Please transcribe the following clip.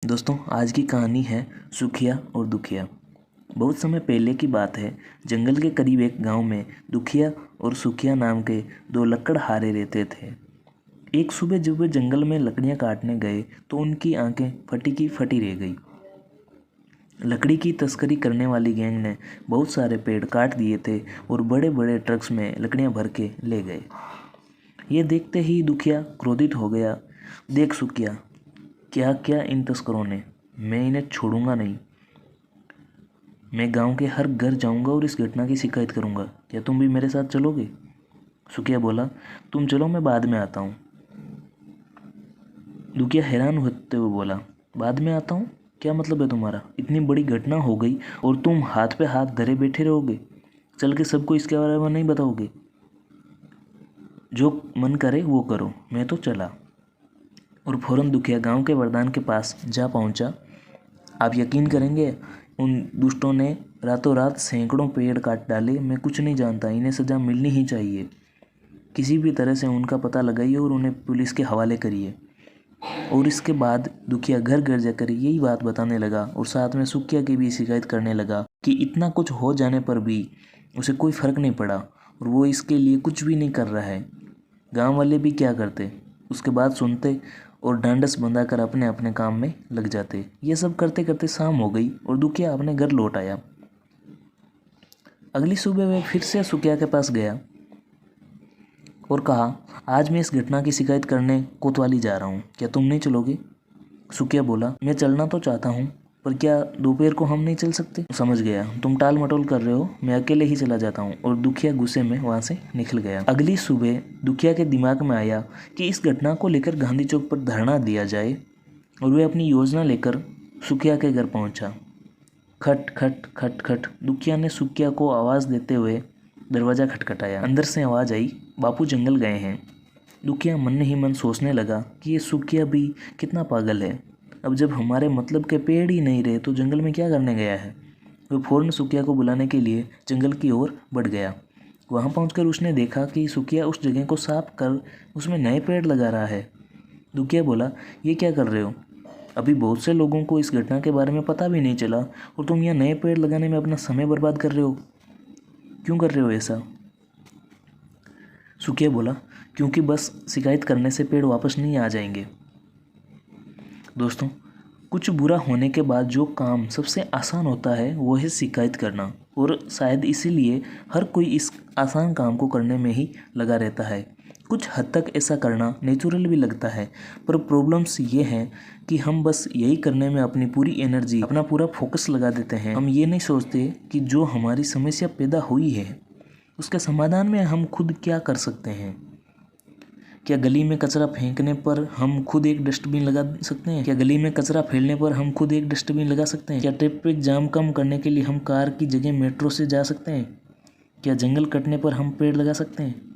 दोस्तों, आज की कहानी है सुखिया और दुखिया। बहुत समय पहले की बात है। जंगल के करीब एक गांव में दुखिया और सुखिया नाम के दो लकड़हारे रहते थे। एक सुबह जब वे जंगल में लकड़ियां काटने गए तो उनकी आंखें फटी की फटी रह गई। लकड़ी की तस्करी करने वाली गैंग ने बहुत सारे पेड़ काट दिए थे और बड़े बड़े ट्रक्स में लकड़ियां भर के ले गए। ये देखते ही दुखिया क्रोधित हो गया। देख सुखिया, क्या क्या इन तस्करों ने, मैं इन्हें छोड़ूंगा नहीं। मैं गांव के हर घर जाऊंगा और इस घटना की शिकायत करूंगा। क्या तुम भी मेरे साथ चलोगे? सुखिया बोला, तुम चलो, मैं बाद में आता हूँ। दुखिया हैरान होते हुए बोला, बाद में आता हूँ? क्या मतलब है तुम्हारा? इतनी बड़ी घटना हो गई और तुम हाथ पे हाथ धरे बैठे रहोगे? चल के सबको इसके बारे में नहीं बताओगे? जो मन करे वो करो, मैं तो चला। और फौरन दुखिया गांव के वरदान के पास जा पहुंचा। आप यकीन करेंगे, उन दुष्टों ने रातों रात सैकड़ों पेड़ काट डाले। मैं कुछ नहीं जानता, इन्हें सज़ा मिलनी ही चाहिए। किसी भी तरह से उनका पता लगाइए और उन्हें पुलिस के हवाले करिए। और इसके बाद दुखिया घर घर जाकर यही बात बताने लगा और साथ में सुखिया की भी शिकायत करने लगा कि इतना कुछ हो जाने पर भी उसे कोई फ़र्क नहीं पड़ा और वो इसके लिए कुछ भी नहीं कर रहा है। गाँव वाले भी क्या करते, उसके बाद सुनते और ढांढस बंधाकर अपने अपने काम में लग जाते। ये सब करते करते शाम हो गई और दुखिया अपने घर लौट आया। अगली सुबह वह फिर से सुखिया के पास गया और कहा, आज मैं इस घटना की शिकायत करने कोतवाली जा रहा हूँ, क्या तुम नहीं चलोगे? सुखिया बोला, मैं चलना तो चाहता हूँ, पर क्या दोपहर को हम नहीं चल सकते? समझ गया, तुम टाल मटोल कर रहे हो, मैं अकेले ही चला जाता हूँ। और दुखिया गुस्से में वहाँ से निकल गया। अगली सुबह दुखिया के दिमाग में आया कि इस घटना को लेकर गांधी चौक पर धरना दिया जाए और वह अपनी योजना लेकर सुखिया के घर पहुँचा। खट खट खट खट दुखिया ने सुखिया को आवाज़ देते हुए दरवाज़ा खटखटाया। अंदर से आवाज़ आई, बापू जंगल गए हैं। दुखिया मन ही मन सोचने लगा कि ये सुखिया भी कितना पागल है। अब जब हमारे मतलब के पेड़ ही नहीं रहे तो जंगल में क्या करने गया है? वह फौरन सुखिया को बुलाने के लिए जंगल की ओर बढ़ गया। वहाँ पहुंचकर उसने देखा कि सुखिया उस जगह को साफ कर उसमें नए पेड़ लगा रहा है। दुखिया बोला, ये क्या कर रहे हो? अभी बहुत से लोगों को इस घटना के बारे में पता भी नहीं चला और तुम यहाँ नए पेड़ लगाने में अपना समय बर्बाद कर रहे हो। क्यों कर रहे हो ऐसा? सुखिया बोला, क्योंकि बस शिकायत करने से पेड़ वापस नहीं आ जाएंगे। दोस्तों, कुछ बुरा होने के बाद जो काम सबसे आसान होता है वो है शिकायत करना, और शायद इसीलिए हर कोई इस आसान काम को करने में ही लगा रहता है। कुछ हद तक ऐसा करना नेचुरल भी लगता है, पर प्रॉब्लम्स ये हैं कि हम बस यही करने में अपनी पूरी एनर्जी, अपना पूरा फोकस लगा देते हैं। हम ये नहीं सोचते कि जो हमारी समस्या पैदा हुई है उसके समाधान में हम खुद क्या कर सकते हैं। क्या गली में कचरा फेंकने पर हम खुद एक डस्टबिन लगा सकते हैं? क्या गली में कचरा फैलने पर हम खुद एक डस्टबिन लगा सकते हैं? क्या ट्रैफिक जाम कम करने के लिए हम कार की जगह मेट्रो से जा सकते हैं? क्या जंगल कटने पर हम पेड़ लगा सकते हैं?